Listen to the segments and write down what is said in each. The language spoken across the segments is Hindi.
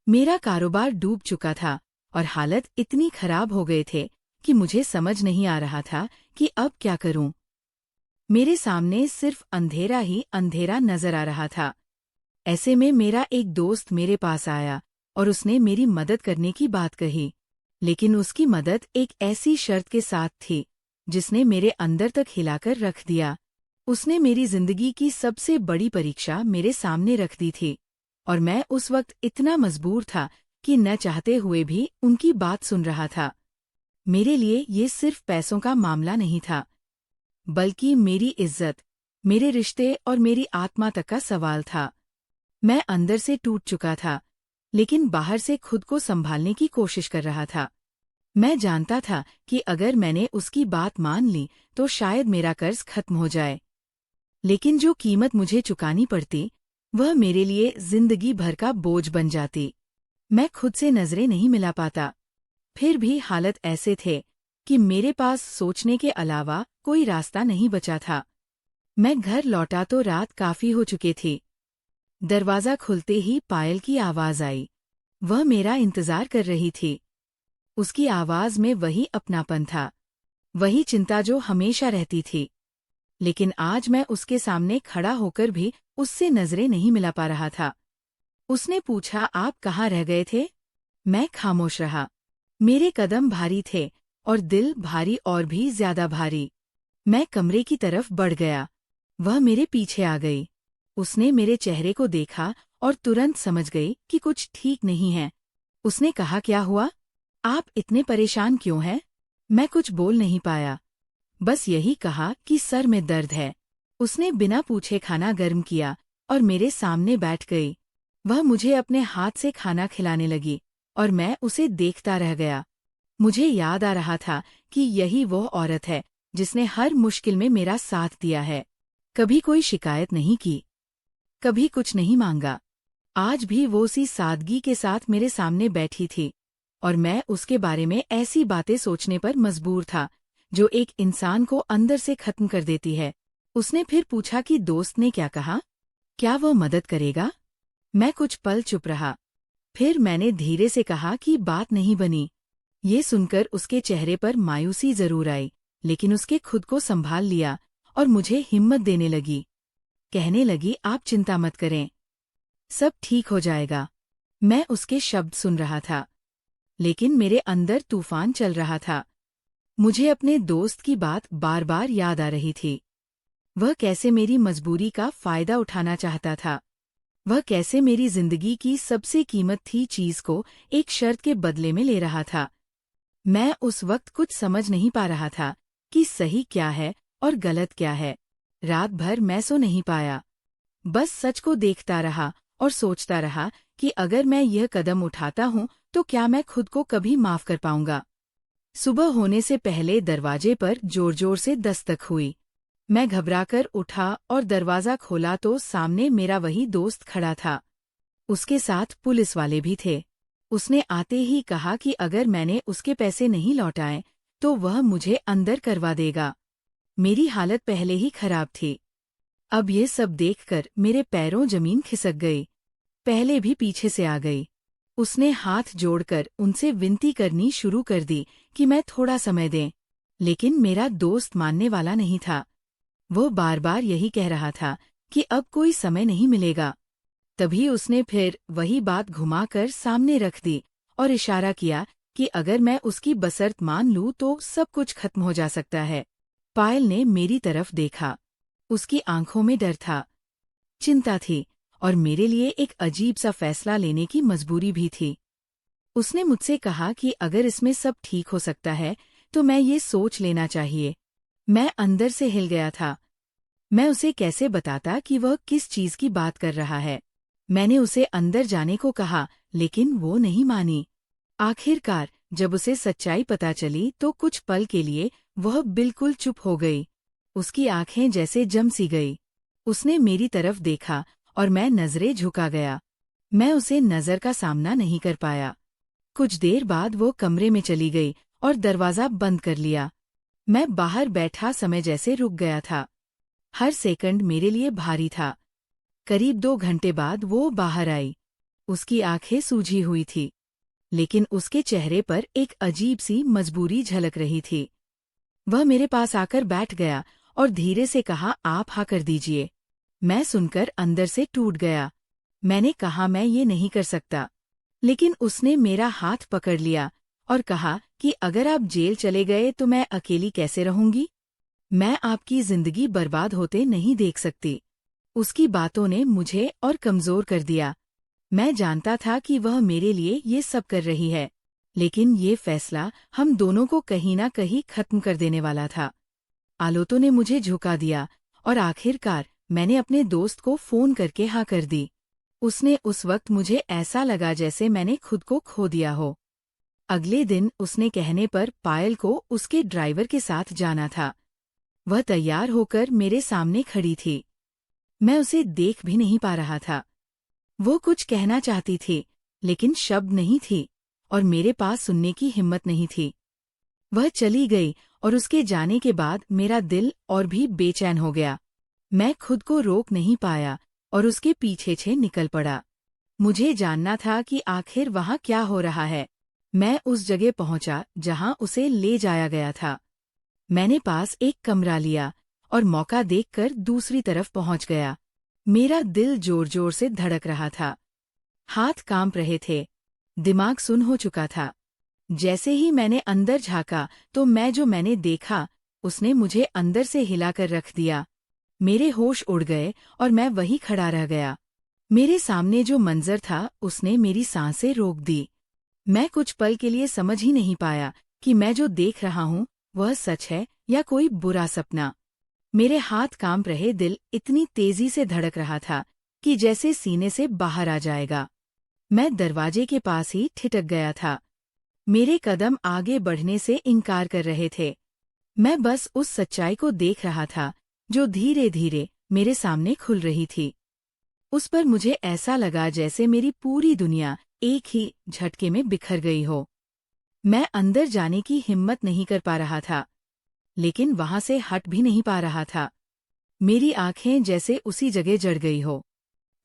मेरा कारोबार डूब चुका था और हालत इतनी खराब हो गए थे कि मुझे समझ नहीं आ रहा था कि अब क्या करूं। मेरे सामने सिर्फ अंधेरा ही अंधेरा नजर आ रहा था। ऐसे में मेरा एक दोस्त मेरे पास आया और उसने मेरी मदद करने की बात कही, लेकिन उसकी मदद एक ऐसी शर्त के साथ थी जिसने मेरे अंदर तक हिलाकर रख दिया। उसने मेरी जिंदगी की सबसे बड़ी परीक्षा मेरे सामने रख दी थी और मैं उस वक्त इतना मजबूर था कि न चाहते हुए भी उनकी बात सुन रहा था। मेरे लिए ये सिर्फ पैसों का मामला नहीं था, बल्कि मेरी इज्जत, मेरे रिश्ते और मेरी आत्मा तक का सवाल था। मैं अंदर से टूट चुका था, लेकिन बाहर से खुद को संभालने की कोशिश कर रहा था। मैं जानता था कि अगर मैंने उसकी बात मान ली तो शायद मेरा कर्ज खत्म हो जाए, लेकिन जो कीमत मुझे चुकानी पड़ती वह मेरे लिए जिंदगी भर का बोझ बन जाती। मैं खुद से नजरें नहीं मिला पाता। फिर भी हालत ऐसे थे कि मेरे पास सोचने के अलावा कोई रास्ता नहीं बचा था। मैं घर लौटा तो रात काफी हो चुकी थी। दरवाजा खुलते ही पायल की आवाज आई। वह मेरा इंतजार कर रही थी। उसकी आवाज में वही अपनापन था, वही चिंता जो हमेशा रहती थी। लेकिन आज मैं उसके सामने खड़ा होकर भी उससे नजरें नहीं मिला पा रहा था। उसने पूछा, आप कहाँ रह गए थे? मैं खामोश रहा। मेरे कदम भारी थे और दिल भारी और भी ज्यादा भारी। मैं कमरे की तरफ बढ़ गया। वह मेरे पीछे आ गई। उसने मेरे चेहरे को देखा और तुरंत समझ गई कि कुछ ठीक नहीं है। उसने कहा, क्या हुआ? आप इतने परेशान क्यों हैं? मैं कुछ बोल नहीं पाया, बस यही कहा कि सर में दर्द है। उसने बिना पूछे खाना गर्म किया और मेरे सामने बैठ गई। वह मुझे अपने हाथ से खाना खिलाने लगी और मैं उसे देखता रह गया। मुझे याद आ रहा था कि यही वो औरत है जिसने हर मुश्किल में मेरा साथ दिया है। कभी कोई शिकायत नहीं की, कभी कुछ नहीं मांगा। आज भी वो उसी सादगी के साथ मेरे सामने बैठी थी और मैं उसके बारे में ऐसी बातें सोचने पर मजबूर था जो एक इंसान को अंदर से खत्म कर देती है। उसने फिर पूछा कि दोस्त ने क्या कहा, क्या वो मदद करेगा? मैं कुछ पल चुप रहा। फिर मैंने धीरे से कहा कि बात नहीं बनी। ये सुनकर उसके चेहरे पर मायूसी जरूर आई, लेकिन उसके खुद को संभाल लिया और मुझे हिम्मत देने लगी। कहने लगी, आप चिंता मत करें, सब ठीक हो जाएगा। मैं उसके शब्द सुन रहा था, लेकिन मेरे अंदर तूफान चल रहा था। मुझे अपने दोस्त की बात बार बार याद आ रही थी। वह कैसे मेरी मजबूरी का फायदा उठाना चाहता था। वह कैसे मेरी जिंदगी की सबसे कीमत थी चीज को एक शर्त के बदले में ले रहा था। मैं उस वक्त कुछ समझ नहीं पा रहा था कि सही क्या है और गलत क्या है। रात भर मैं सो नहीं पाया, बस सच को देखता रहा और सोचता रहा कि अगर मैं यह कदम उठाता हूँ तो क्या मैं खुद को कभी माफ कर पाऊंगा। सुबह होने से पहले दरवाजे पर जोर जोर से दस्तक हुई। मैं घबराकर उठा और दरवाजा खोला तो सामने मेरा वही दोस्त खड़ा था। उसके साथ पुलिस वाले भी थे। उसने आते ही कहा कि अगर मैंने उसके पैसे नहीं लौटाए तो वह मुझे अंदर करवा देगा। मेरी हालत पहले ही खराब थी। अब ये सब देखकर मेरे पैरों जमीन खिसक गई। पहले भी पीछे से आ गई। उसने हाथ जोड़कर उनसे विनती करनी शुरू कर दी कि मैं थोड़ा समय दें, लेकिन मेरा दोस्त मानने वाला नहीं था। वो बार बार यही कह रहा था कि अब कोई समय नहीं मिलेगा। तभी उसने फिर वही बात घुमाकर सामने रख दी और इशारा किया कि अगर मैं उसकी बसर्त मान लूं तो सब कुछ खत्म हो जा सकता है। पायल ने मेरी तरफ देखा। उसकी आंखों में डर था, चिंता थी और मेरे लिए एक अजीब सा फैसला लेने की मजबूरी भी थी। उसने मुझसे कहा कि अगर इसमें सब ठीक हो सकता है तो मैं ये सोच लेना चाहिए। मैं अंदर से हिल गया था। मैं उसे कैसे बताता कि वह किस चीज की बात कर रहा है। मैंने उसे अंदर जाने को कहा, लेकिन वो नहीं मानी। आखिरकार जब उसे सच्चाई पता चली तो कुछ पल के लिए वह बिल्कुल चुप हो गई। उसकी आंखें जैसे जम सी गई। उसने मेरी तरफ देखा और मैं नजरें झुका गया। मैं उसे नजर का सामना नहीं कर पाया। कुछ देर बाद वो कमरे में चली गई और दरवाजा बंद कर लिया। मैं बाहर बैठा समय जैसे रुक गया था। हर सेकंड मेरे लिए भारी था। करीब 2 घंटे बाद वो बाहर आई। उसकी आंखें सूजी हुई थी, लेकिन उसके चेहरे पर एक अजीब सी मजबूरी झलक रही थी। वह मेरे पास आकर बैठ गया और धीरे से कहा, आप हाँ कर दीजिए। मैं सुनकर अंदर से टूट गया। मैंने कहा, मैं ये नहीं कर सकता। लेकिन उसने मेरा हाथ पकड़ लिया और कहा कि अगर आप जेल चले गए तो मैं अकेली कैसे रहूंगी? मैं आपकी जिंदगी बर्बाद होते नहीं देख सकती। उसकी बातों ने मुझे और कमजोर कर दिया। मैं जानता था कि वह मेरे लिए ये सब कर रही है, लेकिन ये फैसला हम दोनों को कहीं ना कहीं खत्म कर देने वाला था। आलोतो ने मुझे झुका दिया और आखिरकार मैंने अपने दोस्त को फोन करके हाँ कर दी। उसने उस वक्त मुझे ऐसा लगा जैसे मैंने खुद को खो दिया हो। अगले दिन उसने कहने पर पायल को उसके ड्राइवर के साथ जाना था। वह तैयार होकर मेरे सामने खड़ी थी। मैं उसे देख भी नहीं पा रहा था। वो कुछ कहना चाहती थी, लेकिन शब्द नहीं थी और मेरे पास सुनने की हिम्मत नहीं थी। वह चली गई और उसके जाने के बाद मेरा दिल और भी बेचैन हो गया। मैं खुद को रोक नहीं पाया और उसके पीछे निकल पड़ा। मुझे जानना था कि आखिर वहाँ क्या हो रहा है। मैं उस जगह पहुंचा जहां उसे ले जाया गया था। मैंने पास एक कमरा लिया और मौका देखकर दूसरी तरफ पहुंच गया। मेरा दिल जोर जोर से धड़क रहा था। हाथ कांप रहे थे। दिमाग सुन हो चुका था। जैसे ही मैंने अंदर झांका तो मैंने देखा, उसने मुझे अंदर से हिलाकर रख दिया। मेरे होश उड़ गए और मैं वहीं खड़ा रह गया। मेरे सामने जो मंजर था उसने मेरी सांसें रोक दी। मैं कुछ पल के लिए समझ ही नहीं पाया कि मैं जो देख रहा हूँ वह सच है या कोई बुरा सपना। मेरे हाथ कांप रहे, दिल इतनी तेजी से धड़क रहा था कि जैसे सीने से बाहर आ जाएगा। मैं दरवाजे के पास ही ठिठक गया था। मेरे कदम आगे बढ़ने से इनकार कर रहे थे। मैं बस उस सच्चाई को देख रहा था जो धीरे धीरे मेरे सामने खुल रही थी। उस पर मुझे ऐसा लगा जैसे मेरी पूरी दुनिया एक ही झटके में बिखर गई हो। मैं अंदर जाने की हिम्मत नहीं कर पा रहा था, लेकिन वहां से हट भी नहीं पा रहा था। मेरी आंखें जैसे उसी जगह जड़ गई हो।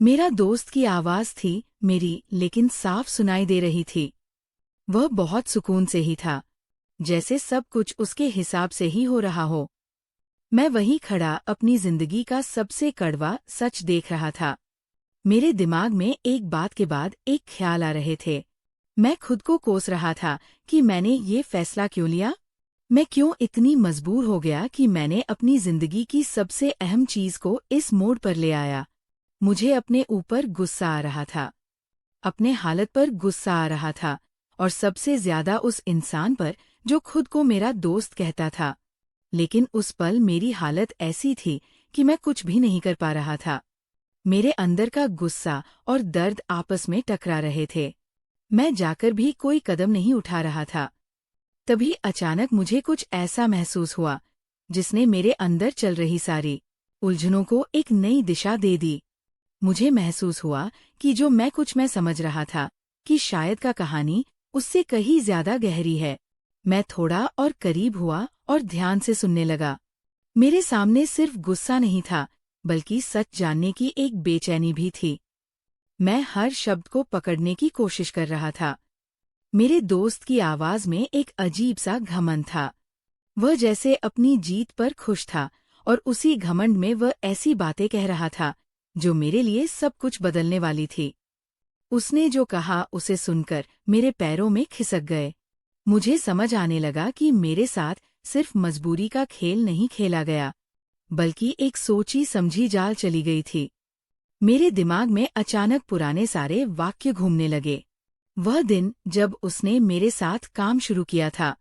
मेरा दोस्त की आवाज थी मेरी, लेकिन साफ सुनाई दे रही थी। वह बहुत सुकून से ही था, जैसे सब कुछ उसके हिसाब से ही हो रहा हो। मैं वहीं खड़ा अपनी जिंदगी का सबसे कड़वा सच देख रहा था। मेरे दिमाग में एक बात के बाद एक ख्याल आ रहे थे। मैं खुद को कोस रहा था कि मैंने ये फैसला क्यों लिया। मैं क्यों इतनी मजबूर हो गया कि मैंने अपनी जिंदगी की सबसे अहम चीज को इस मोड़ पर ले आया। मुझे अपने ऊपर गुस्सा आ रहा था, अपने हालत पर गुस्सा आ रहा था, और सबसे ज्यादा उस इंसान पर जो खुद को मेरा दोस्त कहता था। लेकिन उस पल मेरी हालत ऐसी थी कि मैं कुछ भी नहीं कर पा रहा था। मेरे अंदर का गुस्सा और दर्द आपस में टकरा रहे थे। मैं जाकर भी कोई कदम नहीं उठा रहा था। तभी अचानक मुझे कुछ ऐसा महसूस हुआ जिसने मेरे अंदर चल रही सारी उलझनों को एक नई दिशा दे दी। मुझे महसूस हुआ कि जो मैं समझ रहा था कि शायद का कहानी उससे कहीं ज्यादा गहरी है। मैं थोड़ा और करीब हुआ और ध्यान से सुनने लगा। मेरे सामने सिर्फ गुस्सा नहीं था, बल्कि सच जानने की एक बेचैनी भी थी। मैं हर शब्द को पकड़ने की कोशिश कर रहा था। मेरे दोस्त की आवाज में एक अजीब सा घमंड था। वह जैसे अपनी जीत पर खुश था और उसी घमंड में वह ऐसी बातें कह रहा था जो मेरे लिए सब कुछ बदलने वाली थी। उसने जो कहा उसे सुनकर मेरे पैरों में खिसक गए। मुझे समझ आने लगा कि मेरे साथ सिर्फ मजबूरी का खेल नहीं खेला गया, बल्कि एक सोची समझी जाल चली गई थी। मेरे दिमाग में अचानक पुराने सारे वाक्य घूमने लगे। वह दिन जब उसने मेरे साथ काम शुरू किया था,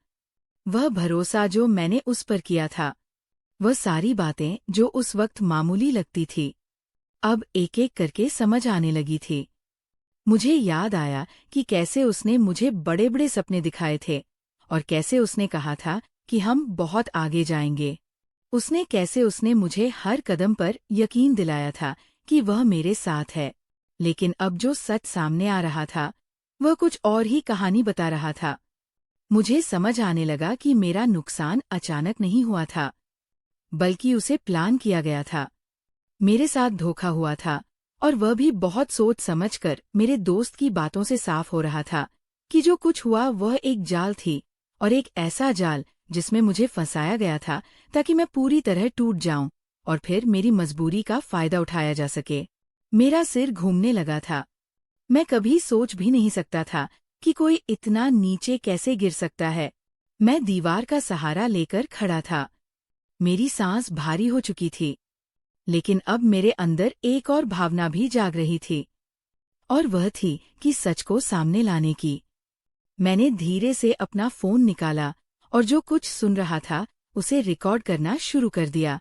वह भरोसा जो मैंने उस पर किया था, वह सारी बातें जो उस वक्त मामूली लगती थी, अब एक एक करके समझ आने लगी थी। मुझे याद आया कि कैसे उसने मुझे बड़े बड़े सपने दिखाए थे और कैसे उसने कहा था कि हम बहुत आगे जाएंगे। उसने मुझे हर कदम पर यकीन दिलाया था कि वह मेरे साथ है। लेकिन अब जो सच सामने आ रहा था वह कुछ और ही कहानी बता रहा था। मुझे समझ आने लगा कि मेरा नुकसान अचानक नहीं हुआ था, बल्कि उसे प्लान किया गया था। मेरे साथ धोखा हुआ था और वह भी बहुत सोच समझकर मेरे दोस्त की बातों से साफ हो रहा था कि जो कुछ हुआ वह एक जाल थी, और एक ऐसा जाल जिसमें मुझे फंसाया गया था ताकि मैं पूरी तरह टूट जाऊं और फिर मेरी मजबूरी का फायदा उठाया जा सके। मेरा सिर घूमने लगा था। मैं कभी सोच भी नहीं सकता था कि कोई इतना नीचे कैसे गिर सकता है। मैं दीवार का सहारा लेकर खड़ा था। मेरी सांस भारी हो चुकी थी, लेकिन अब मेरे अंदर एक और भावना भी जाग रही थी, और वह थी कि सच को सामने लाने की। मैंने धीरे से अपना फोन निकाला और जो कुछ सुन रहा था उसे रिकॉर्ड करना शुरू कर दिया।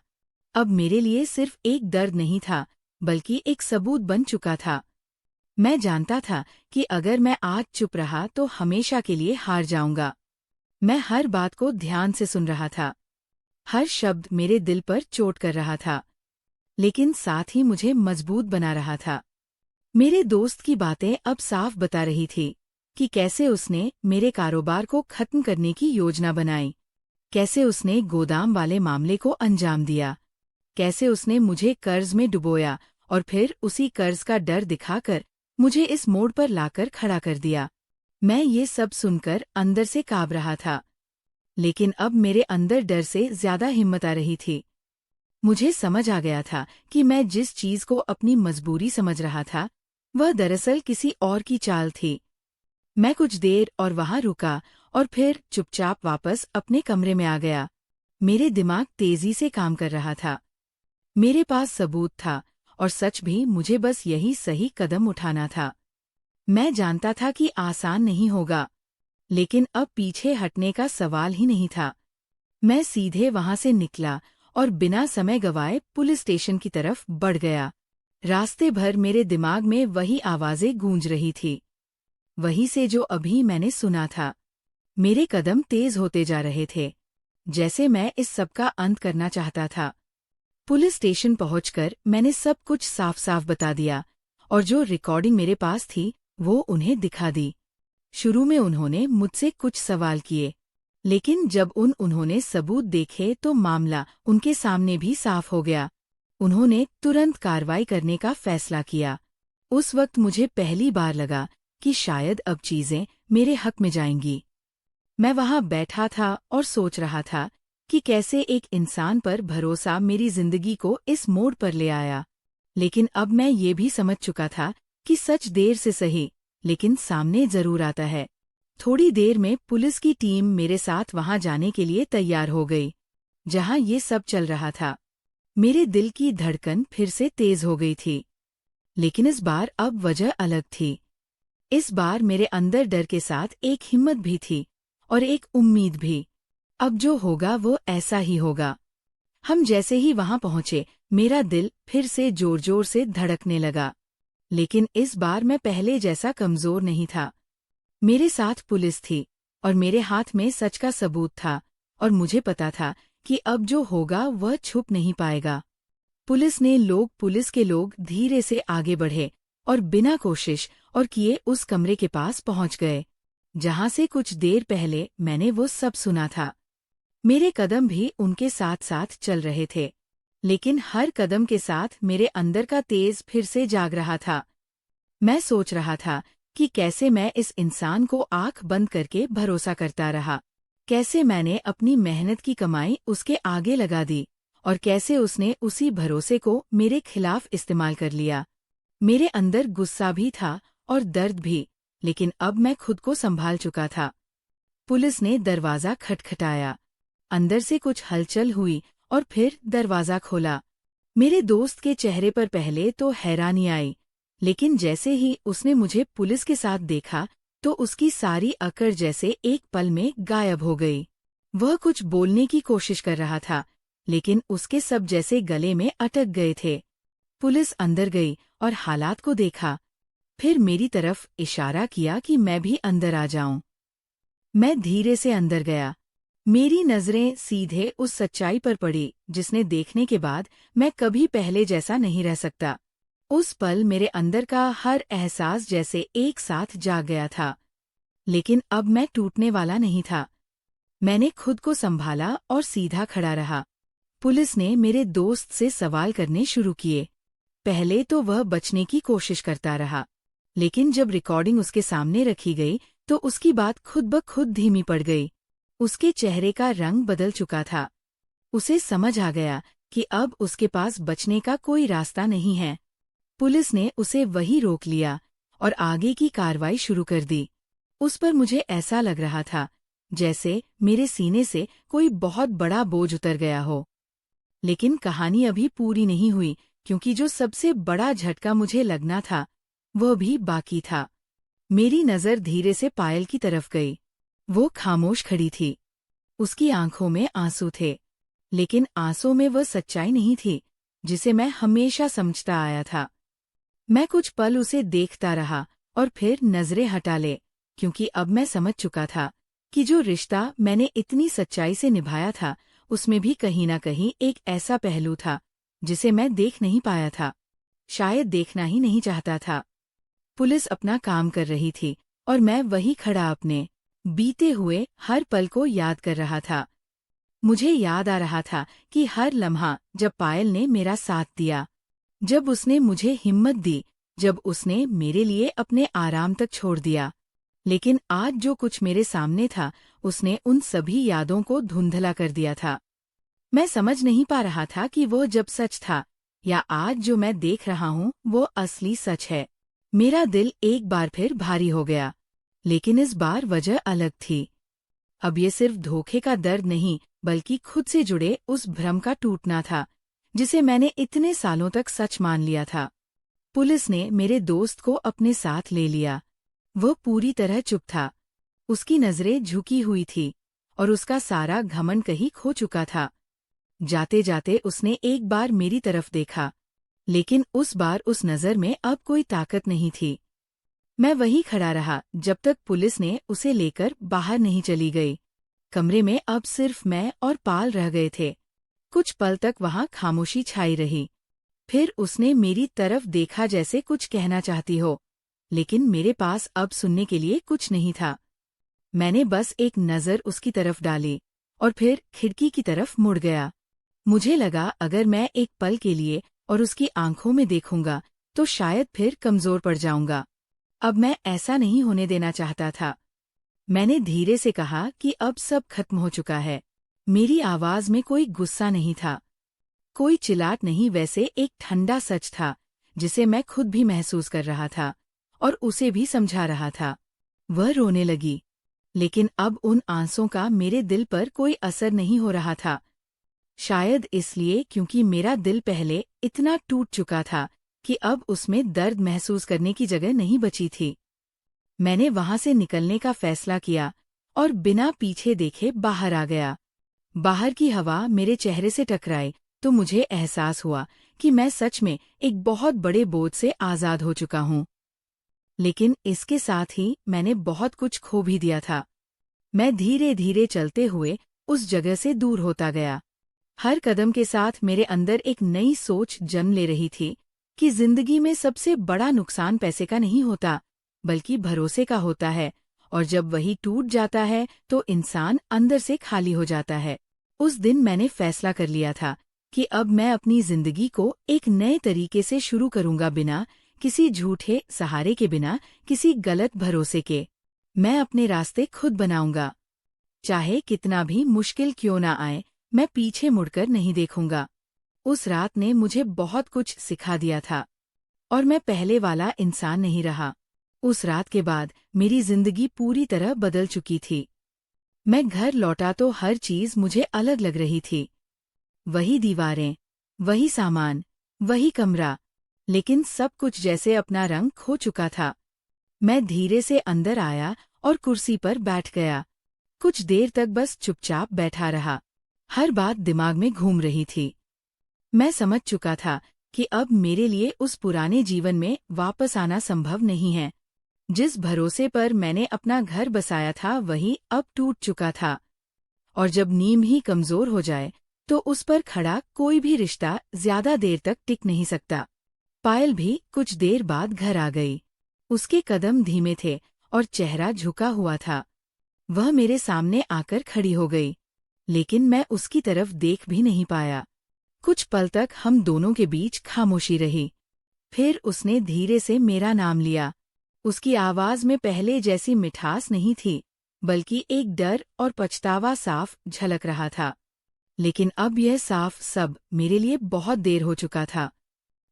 अब मेरे लिए सिर्फ एक दर्द नहीं था, बल्कि एक सबूत बन चुका था। मैं जानता था कि अगर मैं आज चुप रहा तो हमेशा के लिए हार जाऊंगा। मैं हर बात को ध्यान से सुन रहा था। हर शब्द मेरे दिल पर चोट कर रहा था, लेकिन साथ ही मुझे मजबूत बना रहा था। मेरे दोस्त की बातें अब साफ बता रही थी कि कैसे उसने मेरे कारोबार को खत्म करने की योजना बनाई, कैसे उसने गोदाम वाले मामले को अंजाम दिया, कैसे उसने मुझे कर्ज में डुबोया और फिर उसी कर्ज का डर दिखाकर मुझे इस मोड़ पर लाकर खड़ा कर दिया। मैं ये सब सुनकर अंदर से काँप रहा था, लेकिन अब मेरे अंदर डर से ज्यादा हिम्मत आ रही थी। मुझे समझ आ गया था कि मैं जिस चीज को अपनी मजबूरी समझ रहा था वह दरअसल किसी और की चाल थी। मैं कुछ देर और वहां रुका और फिर चुपचाप वापस अपने कमरे में आ गया। मेरे दिमाग तेजी से काम कर रहा था। मेरे पास सबूत था और सच भी, मुझे बस यही सही कदम उठाना था। मैं जानता था कि आसान नहीं होगा, लेकिन अब पीछे हटने का सवाल ही नहीं था। मैं सीधे वहां से निकला और बिना समय गवाए पुलिस स्टेशन की तरफ बढ़ गया। रास्ते भर मेरे दिमाग में वही आवाजें गूंज रही थी, वही से जो अभी मैंने सुना था। मेरे कदम तेज होते जा रहे थे, जैसे मैं इस सब का अंत करना चाहता था। पुलिस स्टेशन पहुंचकर मैंने सब कुछ साफ साफ बता दिया, और जो रिकॉर्डिंग मेरे पास थी वो उन्हें दिखा दी। शुरू में उन्होंने मुझसे कुछ सवाल किए, लेकिन जब उन्होंने सबूत देखे तो मामला उनके सामने भी साफ हो गया। उन्होंने तुरंत कार्रवाई करने का फैसला किया। उस वक्त मुझे पहली बार लगा कि शायद अब चीजें मेरे हक में जाएंगी। मैं वहां बैठा था और सोच रहा था कि कैसे एक इंसान पर भरोसा मेरी जिंदगी को इस मोड़ पर ले आया। लेकिन अब मैं ये भी समझ चुका था कि सच देर से सही, लेकिन सामने जरूर आता है। थोड़ी देर में पुलिस की टीम मेरे साथ वहां जाने के लिए तैयार हो गई, जहां ये सब चल रहा था। मेरे दिल की धड़कन फिर से तेज हो गई थी, लेकिन इस बार अब वजह अलग थी। इस बार मेरे अंदर डर के साथ एक हिम्मत भी थी और एक उम्मीद भी। अब जो होगा वो ऐसा ही होगा। हम जैसे ही वहां पहुंचे, मेरा दिल फिर से जोर जोर से धड़कने लगा, लेकिन इस बार मैं पहले जैसा कमजोर नहीं था। मेरे साथ पुलिस थी और मेरे हाथ में सच का सबूत था, और मुझे पता था कि अब जो होगा वह छुप नहीं पाएगा। पुलिस के लोग धीरे से आगे बढ़े और बिना कोशिश और किए उस कमरे के पास पहुंच गए, जहां से कुछ देर पहले मैंने वो सब सुना था। मेरे कदम भी उनके साथ साथ चल रहे थे, लेकिन हर कदम के साथ मेरे अंदर का तेज फिर से जाग रहा था। मैं सोच रहा था कि कैसे मैं इस इंसान को आंख बंद करके भरोसा करता रहा, कैसे मैंने अपनी मेहनत की कमाई उसके आगे लगा दी, और कैसे उसने उसी भरोसे को मेरे खिलाफ इस्तेमाल कर लिया। मेरे अंदर गुस्सा भी था और दर्द भी, लेकिन अब मैं खुद को संभाल चुका था। पुलिस ने दरवाजा खटखटाया। अंदर से कुछ हलचल हुई और फिर दरवाजा खोला। मेरे दोस्त के चेहरे पर पहले तो हैरानी आई, लेकिन जैसे ही उसने मुझे पुलिस के साथ देखा तो उसकी सारी अकड़ जैसे एक पल में गायब हो गई। वह कुछ बोलने की कोशिश कर रहा था, लेकिन उसके सब जैसे गले में अटक गए थे। पुलिस अंदर गई और हालात को देखा, फिर मेरी तरफ इशारा किया कि मैं भी अंदर आ जाऊं। मैं धीरे से अंदर गया। मेरी नजरें सीधे उस सच्चाई पर पड़ी जिसने देखने के बाद मैं कभी पहले जैसा नहीं रह सकता। उस पल मेरे अंदर का हर एहसास जैसे एक साथ जाग गया था, लेकिन अब मैं टूटने वाला नहीं था। मैंने खुद को संभाला और सीधा खड़ा रहा। पुलिस ने मेरे दोस्त से सवाल करने शुरू किए। पहले तो वह बचने की कोशिश करता रहा, लेकिन जब रिकॉर्डिंग उसके सामने रखी गई तो उसकी बात खुद ब खुद धीमी पड़ गई। उसके चेहरे का रंग बदल चुका था। उसे समझ आ गया कि अब उसके पास बचने का कोई रास्ता नहीं है। पुलिस ने उसे वहीं रोक लिया और आगे की कार्रवाई शुरू कर दी। उस पर मुझे ऐसा लग रहा था जैसे मेरे सीने से कोई बहुत बड़ा बोझ उतर गया हो। लेकिन कहानी अभी पूरी नहीं हुई, क्योंकि जो सबसे बड़ा झटका मुझे लगना था वह भी बाकी था। मेरी नज़र धीरे से पायल की तरफ गई। वो खामोश खड़ी थी। उसकी आंखों में आंसू थे, लेकिन आंसू में वह सच्चाई नहीं थी जिसे मैं हमेशा समझता आया था। मैं कुछ पल उसे देखता रहा और फिर नजरें हटा ले, क्योंकि अब मैं समझ चुका था कि जो रिश्ता मैंने इतनी सच्चाई से निभाया था उसमें भी कहीं न कहीं एक ऐसा पहलू था जिसे मैं देख नहीं पाया था, शायद देखना ही नहीं चाहता था। पुलिस अपना काम कर रही थी और मैं वहीं खड़ा अपने बीते हुए हर पल को याद कर रहा था। मुझे याद आ रहा था कि हर लम्हा जब पायल ने मेरा साथ दिया, जब उसने मुझे हिम्मत दी, जब उसने मेरे लिए अपने आराम तक छोड़ दिया। लेकिन आज जो कुछ मेरे सामने था उसने उन सभी यादों को धुंधला कर दिया था। मैं समझ नहीं पा रहा था कि वो जब सच था या आज जो मैं देख रहा हूँ वो असली सच है। मेरा दिल एक बार फिर भारी हो गया, लेकिन इस बार वजह अलग थी। अब ये सिर्फ धोखे का दर्द नहीं, बल्कि खुद से जुड़े उस भ्रम का टूटना था जिसे मैंने इतने सालों तक सच मान लिया था। पुलिस ने मेरे दोस्त को अपने साथ ले लिया। वह पूरी तरह चुप था। उसकी नजरें झुकी हुई थी और उसका सारा घमंड कहीं खो चुका था। जाते जाते उसने एक बार मेरी तरफ देखा, लेकिन उस बार उस नज़र में अब कोई ताकत नहीं थी। मैं वहीं खड़ा रहा जब तक पुलिस ने उसे लेकर बाहर नहीं चली गई। कमरे में अब सिर्फ मैं और पाल रह गए थे। कुछ पल तक वहां खामोशी छाई रही। फिर उसने मेरी तरफ देखा जैसे कुछ कहना चाहती हो, लेकिन मेरे पास अब सुनने के लिए कुछ नहीं था। मैंने बस एक नज़र उसकी तरफ डाली और फिर खिड़की की तरफ मुड़ गया। मुझे लगा अगर मैं एक पल के लिए और उसकी आंखों में देखूंगा तो शायद फिर कमजोर पड़ जाऊंगा। अब मैं ऐसा नहीं होने देना चाहता था। मैंने धीरे से कहा कि अब सब खत्म हो चुका है। मेरी आवाज में कोई गुस्सा नहीं था, कोई चिल्लाट नहीं, वैसे एक ठंडा सच था जिसे मैं खुद भी महसूस कर रहा था और उसे भी समझा रहा था। वह रोने लगी, लेकिन अब उन आंसुओं का मेरे दिल पर कोई असर नहीं हो रहा था। शायद इसलिए क्योंकि मेरा दिल पहले इतना टूट चुका था कि अब उसमें दर्द महसूस करने की जगह नहीं बची थी। मैंने वहां से निकलने का फैसला किया और बिना पीछे देखे बाहर आ गया। बाहर की हवा मेरे चेहरे से टकराई तो मुझे एहसास हुआ कि मैं सच में एक बहुत बड़े बोझ से आज़ाद हो चुका हूँ। लेकिन इसके साथ ही मैंने बहुत कुछ खो भी दिया था। मैं धीरे धीरे चलते हुए उस जगह से दूर होता गया। हर कदम के साथ मेरे अंदर एक नई सोच जन्म ले रही थी कि जिंदगी में सबसे बड़ा नुकसान पैसे का नहीं होता, बल्कि भरोसे का होता है, और जब वही टूट जाता है तो इंसान अंदर से खाली हो जाता है। उस दिन मैंने फैसला कर लिया था कि अब मैं अपनी जिंदगी को एक नए तरीके से शुरू करूंगा, बिना किसी झूठे सहारे के, बिना किसी गलत भरोसे के। मैं अपने रास्ते खुद बनाऊंगा, चाहे कितना भी मुश्किल क्यों ना आए। मैं पीछे मुड़कर नहीं देखूंगा। उस रात ने मुझे बहुत कुछ सिखा दिया था और मैं पहले वाला इंसान नहीं रहा। उस रात के बाद मेरी जिंदगी पूरी तरह बदल चुकी थी। मैं घर लौटा तो हर चीज मुझे अलग लग रही थी। वही दीवारें, वही सामान, वही कमरा, लेकिन सब कुछ जैसे अपना रंग खो चुका था। मैं धीरे से अंदर आया और कुर्सी पर बैठ गया। कुछ देर तक बस चुपचाप बैठा रहा। हर बात दिमाग में घूम रही थी। मैं समझ चुका था कि अब मेरे लिए उस पुराने जीवन में वापस आना संभव नहीं है। जिस भरोसे पर मैंने अपना घर बसाया था वही अब टूट चुका था, और जब नींव ही कमजोर हो जाए तो उस पर खड़ा कोई भी रिश्ता ज्यादा देर तक टिक नहीं सकता। पायल भी कुछ देर बाद घर आ गई। उसके कदम धीमे थे और चेहरा झुका हुआ था। वह मेरे सामने आकर खड़ी हो गई, लेकिन मैं उसकी तरफ देख भी नहीं पाया। कुछ पल तक हम दोनों के बीच खामोशी रही। फिर उसने धीरे से मेरा नाम लिया। उसकी आवाज में पहले जैसी मिठास नहीं थी, बल्कि एक डर और पछतावा साफ झलक रहा था। लेकिन अब यह साफ सब मेरे लिए बहुत देर हो चुका था।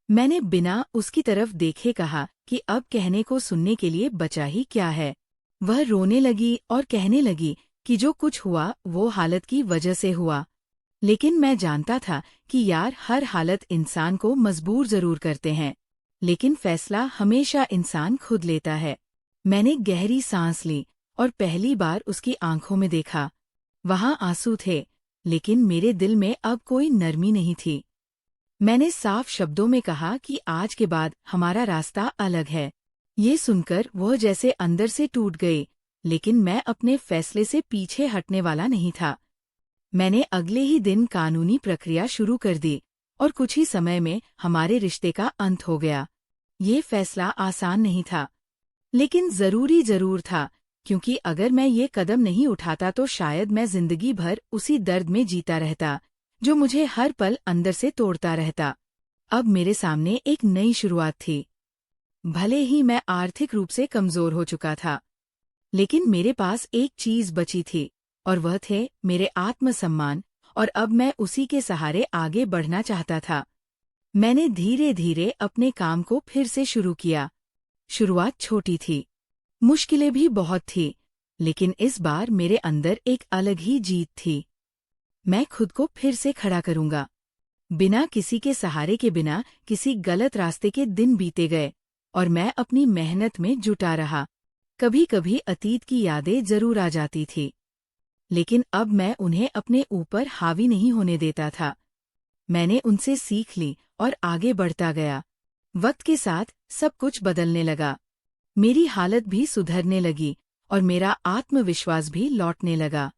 मैंने बिना उसकी तरफ देखे कहा कि अब कहने को सुनने के लिए बचा ही क्या है। वह रोने लगी और कहने लगी कि जो कुछ हुआ वो हालत की वजह से हुआ। लेकिन मैं जानता था कि यार, हर हालत इंसान को मजबूर जरूर करते हैं, लेकिन फैसला हमेशा इंसान खुद लेता है। मैंने गहरी सांस ली और पहली बार उसकी आंखों में देखा। वहां आंसू थे, लेकिन मेरे दिल में अब कोई नरमी नहीं थी। मैंने साफ शब्दों में कहा कि आज के बाद हमारा रास्ता अलग है। ये सुनकर वह जैसे अंदर से टूट गई, लेकिन मैं अपने फैसले से पीछे हटने वाला नहीं था। मैंने अगले ही दिन कानूनी प्रक्रिया शुरू कर दी और कुछ ही समय में हमारे रिश्ते का अंत हो गया। ये फैसला आसान नहीं था, लेकिन जरूरी जरूर था, क्योंकि अगर मैं ये कदम नहीं उठाता तो शायद मैं जिंदगी भर उसी दर्द में जीता रहता, जो मुझे हर पल अंदर से तोड़ता रहता। अब मेरे सामने एक नई शुरुआत थी। भले ही मैं आर्थिक रूप से कमजोर हो चुका था, लेकिन मेरे पास एक चीज बची थी, और वह थे मेरे आत्मसम्मान, और अब मैं उसी के सहारे आगे बढ़ना चाहता था। मैंने धीरे धीरे अपने काम को फिर से शुरू किया। शुरुआत छोटी थी, मुश्किलें भी बहुत थी, लेकिन इस बार मेरे अंदर एक अलग ही जीत थी। मैं खुद को फिर से खड़ा करूंगा। बिना किसी के सहारे के, बिना किसी गलत रास्ते के दिन बीते गए, और मैं अपनी मेहनत में जुटा रहा। कभी कभी अतीत की यादें जरूर आ जाती थी, लेकिन अब मैं उन्हें अपने ऊपर हावी नहीं होने देता था। मैंने उनसे सीख ली और आगे बढ़ता गया। वक्त के साथ सब कुछ बदलने लगा। मेरी हालत भी सुधरने लगी और मेरा आत्मविश्वास भी लौटने लगा।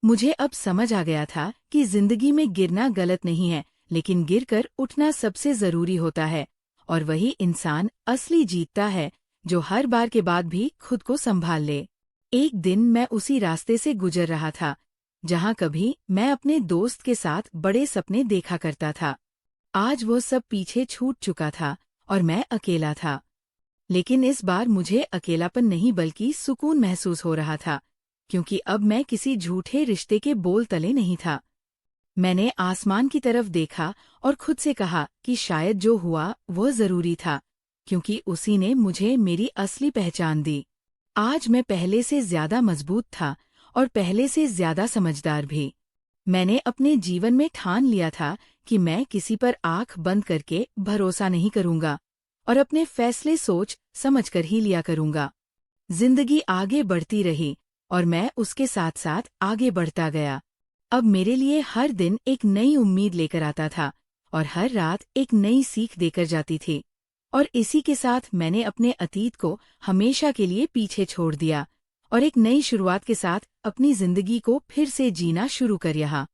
मुझे अब समझ आ गया था कि जिंदगी में गिरना गलत नहीं है, लेकिन गिरकर उठना सबसे जरूरी होता है, और वही इंसान असली जीतता है जो हर बार के बाद भी खुद को संभाल ले। एक दिन मैं उसी रास्ते से गुजर रहा था, जहां कभी मैं अपने दोस्त के साथ बड़े सपने देखा करता था। आज वो सब पीछे छूट चुका था और मैं अकेला था। लेकिन इस बार मुझे अकेलापन नहीं बल्कि सुकून महसूस हो रहा था, क्योंकि अब मैं किसी झूठे रिश्ते के बोल तले नहीं था। मैंने आसमान की तरफ देखा और खुद से कहा कि शायद जो हुआ वह जरूरी था, क्योंकि उसी ने मुझे मेरी असली पहचान दी। आज मैं पहले से ज्यादा मजबूत था और पहले से ज्यादा समझदार भी। मैंने अपने जीवन में ठान लिया था कि मैं किसी पर आंख बंद करके भरोसा नहीं करूंगा, और अपने फैसले सोच समझ कर ही लिया करूंगा। जिंदगी आगे बढ़ती रही और मैं उसके साथ साथ आगे बढ़ता गया। अब मेरे लिए हर दिन एक नई उम्मीद लेकर आता था, और हर रात एक नई सीख देकर जाती थी। और इसी के साथ मैंने अपने अतीत को हमेशा के लिए पीछे छोड़ दिया, और एक नई शुरुआत के साथ अपनी जिंदगी को फिर से जीना शुरू कर रहा।